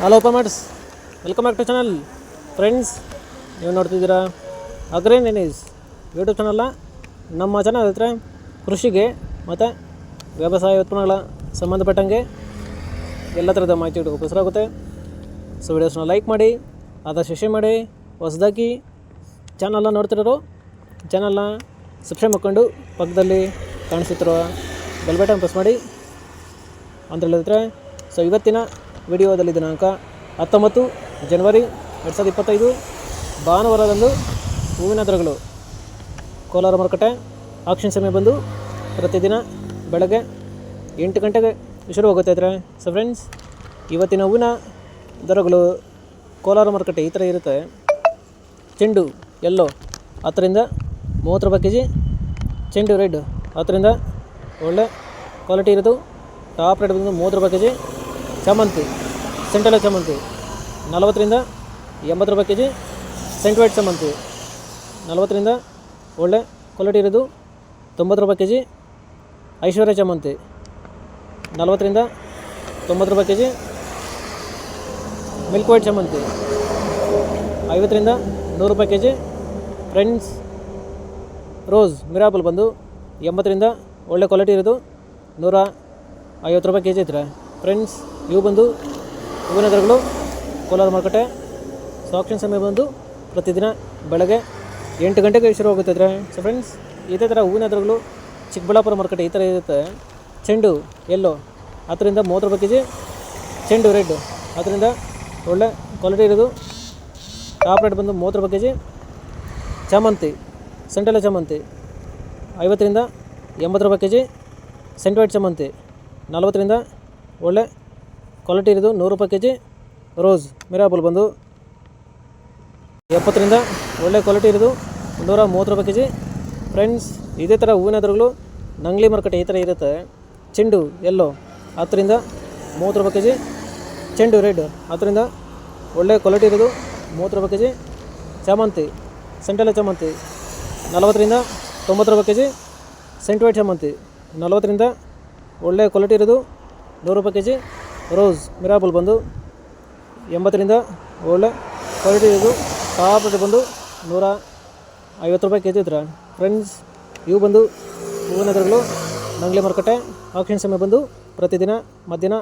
Hello farmers, welcome back to channel. Friends, ನೀವು ನೋಡ್ತಿದ್ದೀರಾ ಅಗ್ರೇನ್ ಎನೀಸ್ YouTube ಚಾನಲ್ನ. ನಮ್ಮ ಚಾನಲ್ ಹತ್ರ ಕೃಷಿಗೆ ಮತ್ತು ವ್ಯವಸಾಯ ಉತ್ಪನ್ನಗಳ ಸಂಬಂಧಪಟ್ಟಂಗೆ ಎಲ್ಲ ಥರದ ಮಾಹಿತಿ ಉಪಯೋಗಿಸಲಾಗುತ್ತೆ. ಸೊ ವಿಡಿಯೋಸ್ನ ಲೈಕ್ ಮಾಡಿ, ಆದಷ್ಟು ಶೇರ್ ಮಾಡಿ. ಹೊಸದಾಗಿ ಚಾನಲ್ನ ನೋಡ್ತಿರೋರು ಚಾನಲ್ನ ಸಬ್ಸ್ಕ್ರೈಬ್ ಮಾಡ್ಕೊಂಡು ಪಕ್ಕದಲ್ಲಿ ಕಾಣಿಸುತ್ತಿರುವ ಬೆಲ್ ಬಟನ್ ಪ್ರೆಸ್ ಮಾಡಿ ಅಂತ ಹೇಳಿದ್ರೆ. ಸೊ ಇವತ್ತಿನ ವಿಡಿಯೋದಲ್ಲಿ ದಿನಾಂಕ 19 ಜನವರಿ 2025 ಭಾನುವಾರದಂದು ಹೂವಿನ ದರಗಳು ಕೋಲಾರ ಮಾರುಕಟ್ಟೆ ಆಕ್ಷನ್ ಸಮಯ ಬಂದು ಪ್ರತಿದಿನ ಬೆಳಗ್ಗೆ 8 ಗಂಟೆಗೆ ಶುರು ಹೋಗುತ್ತೆ. ಸೊ ಫ್ರೆಂಡ್ಸ್, ಇವತ್ತಿನ ಹೂವಿನ ದರಗಳು ಕೋಲಾರ ಮಾರುಕಟ್ಟೆ ಈ ಥರ ಇರುತ್ತೆ. ಚೆಂಡು ಎಲ್ಲೋ 10ರಿಂದ 30 ರೂಪಾಯಿ kg, ಚೆಂಡು ರೆಡ್ 10ರಿಂದ ಒಳ್ಳೆ ಕ್ವಾಲಿಟಿ ಇರೋದು ಟಾಪ್ ರೇಟ್ ಬಂದು 30 ರೂಪಾಯಿ kg. ಚಾಮಂತಿ ಸೆಂಟೆಲ್ಲ ಚಾಮಂತಿ 40ರಿಂದ 80 ರೂಪಾಯಿ kg. ಸೆಂಟ್ ವೈಟ್ ಚಾಮಂತಿ 40ರಿಂದ ಒಳ್ಳೆ ಕ್ವಾಲಿಟಿ ಇರೋದು 90 ರೂಪಾಯಿ kg. ಐಶ್ವರ್ಯ ಚಾಮಂತಿ 40ರಿಂದ 90 ರೂಪಾಯಿ kg. ಮಿಲ್ಕ್ ವೈಟ್ ಚಾಮಂತಿ 50ರಿಂದ 100 ರೂಪಾಯಿ kg. ಫ್ರೆಂಡ್ಸ್, ರೋಸ್ ಮಿರಾಬಲ್ ಬಂದು 80ರಿಂದ ಒಳ್ಳೆ ಕ್ವಾಲಿಟಿ ಇರೋದು 150 ರೂಪಾಯಿ kg ಐತ್ರೆ. ಫ್ರೆಂಡ್ಸ್, ಇವು ಬಂದು ಹೂವಿನ ದರಗಳು ಕೋಲಾರ ಮಾರುಕಟ್ಟೆ. ಆಕ್ಷನ್ ಸಮಯ ಬಂದು ಪ್ರತಿದಿನ ಬೆಳಗ್ಗೆ 8 ಗಂಟೆಗೆ ಶುರು ಆಗುತ್ತೆ. ಸೊ ಫ್ರೆಂಡ್ಸ್, ಇದೇ ಥರ ಹೂವಿನ ದರಗಳು ಚಿಕ್ಕಬಳ್ಳಾಪುರ ಮಾರುಕಟ್ಟೆ ಈ ಥರ ಇರುತ್ತೆ. ಚೆಂಡು ಎಲ್ಲೋ 10ರಿಂದ 30 ರೂಪಾಯಿ kg. ಚೆಂಡು ರೆಡ್ 10ರಿಂದ ಒಳ್ಳೆ ಕ್ವಾಲಿಟಿ ಇರೋದು ಟಾಪ್ ರೇಟ್ ಬಂದು 30 ರೂಪಾಯಿ kg. ಚಾಮಂತಿ ಸೆಂಟೆಲ್ಲ ಚಾಮಂತಿ 50ರಿಂದ 80 ರೂಪಾಯಿ kg. ಸೆಂಟ್ ವೈಟ್ ಚಾಮಂತಿ 40ರಿಂದ ಒಳ್ಳೆ ಕ್ವಾಲಿಟಿ ಇರೋದು 100 ರೂಪಾಯಿ kg. ರೋಸ್ ಮಿರಾಬಲ್ ಬಂದು 70ರಿಂದ ಒಳ್ಳೆ ಕ್ವಾಲಿಟಿ ಇರೋದು 130 ರೂಪಾಯಿ kg. ಫ್ರೆಂಡ್ಸ್, ಇದೇ ಥರ ಹೂವಿನ ದರಗಳು ನಂಗ್ಲಿ ಮಾರುಕಟ್ಟೆ ಈ ಥರ ಇರುತ್ತೆ. ಚೆಂಡು ಎಲ್ಲೋ 10ರಿಂದ 30 ರೂಪಾಯಿ kg. ಚೆಂಡು ರೆಡ್ 10ರಿಂದ ಒಳ್ಳೆ ಕ್ವಾಲಿಟಿ ಇರೋದು 30 ರೂಪಾಯಿ kg. ಚಾಮಂತಿ ಸೆಂಟೆಲ್ಲ ಚಾಮಂತಿ 40ರಿಂದ 90 ರೂಪಾಯಿ kg. ಸೆಂಟ್ ವೈಟ್ ಚಾಮಂತಿ 40ರಿಂದ ಒಳ್ಳೆ ಕ್ವಾಲಿಟಿ ಇರೋದು 100 ರೂಪಾಯಿ kg. ರೋಸ್ ಮಿರಾಬಲ್ ಬಂದು 80ರಿಂದ ಒಳ್ಳೆ ಕ್ವಾಲಿಟಿ ಇರೋದು ಟಾಪ್ ರೇಟ್ ಬಂದು 150 ರೂಪಾಯಿ kg ಇದ್ರೆ. ಫ್ರೆಂಡ್ಸ್, ಇವು ಬಂದು ಹೂವಿನ ದರಗಳು ನಂಗ್ಲಿ ಮಾರುಕಟ್ಟೆ ಆಕ್ಷನ್ ಸಮಯ ಬಂದು ಪ್ರತಿದಿನ ಮಧ್ಯಾಹ್ನ